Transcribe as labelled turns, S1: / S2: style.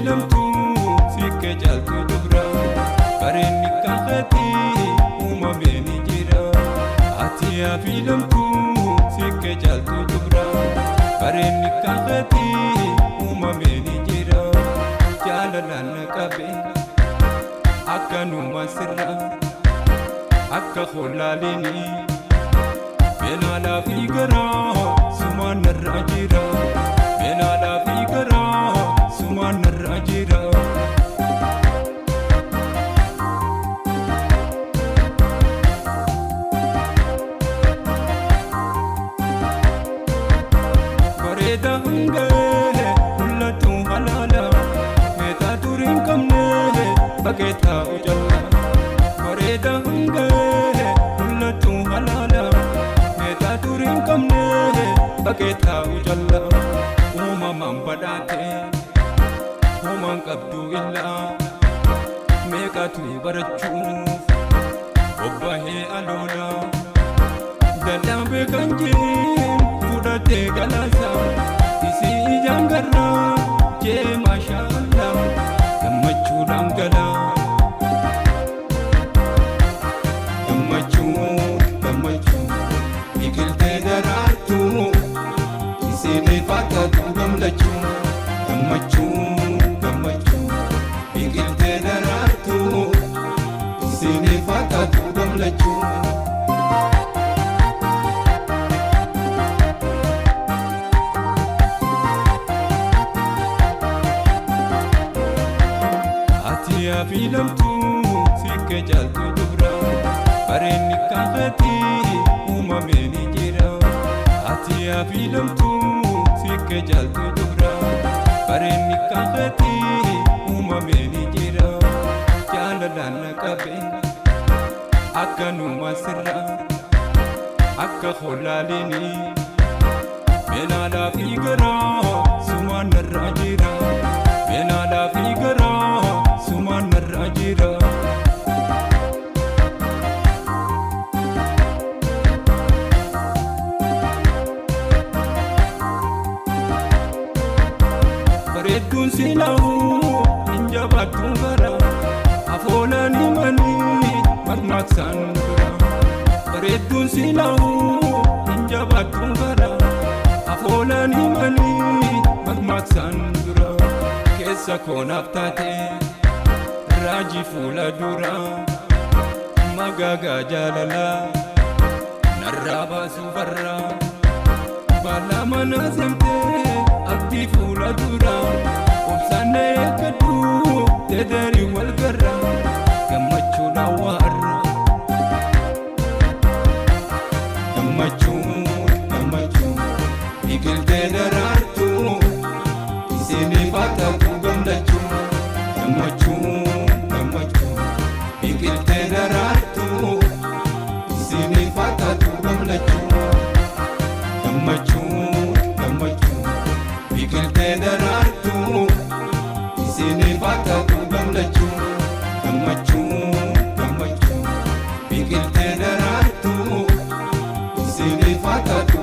S1: filamtu sikke jaltu dubra bareedni kankati uumameen jira atiyaa filamtu sikke jaltu dubra bareedni kankati uumameen jira jaalalaan qabe akkanuma sirra akka hollaalini beelaalaa fi garaa sumaan narra jira beelaalaa fi garaa sumaan narra jira bareeda hangee mul'atu halaala meetaa turiin qabne bakeetaa ujalla bareeda hangee mul'atu halaala meetaa turiin qabne bakeetaa ujalla uumamaan badhaate uumaan qabdu illaa meeqatu barachuuf bobbahee aloola dadhaabee kan jiin fudhatee galaasa isii ijaan garraa jee maashaallah gammachuudhaan galaa biqiltee daraartuu isiilee fakkaatu gamlachuu gammachuu biqiltee daraartuu isiilee fakkaatu gamlachuu atiyaa filamtuu sikke jaltu dubra bareedni kankati uumameen jira atiyaa filamtu sikke jaltu dubra bareedni kankati uumameen jira jaalalaan qabe akkanuma sirra akka hollaalini beelaalaa fi garaa sumaan narra jira beelaalaa fi garaa sumaan narra jira bareedduun silahu injabaattuu bara afoolanii manii marmaaksaan dura bareedduun silahu injabaattuu bara afoolanii manii marmaaksaan dura keessa koonaaf taate raajii fuula dura magaagaa jaalalaa narraa baasuu barra baala mana semtee abdii fuula dura obsaanna eeggadhu deedarii wal garra gammachuudhaan waarra gammachuu biqiltee daraartuu isiilee fakkaatu gamlachuu gammachuu biqiltee daraartuu isiilee fakkaatu gamlachuu biqiltee daraartuu isiilee fakkaatu gamlachuu gammachuu biqiltee daraartuu isiilee fakkaatu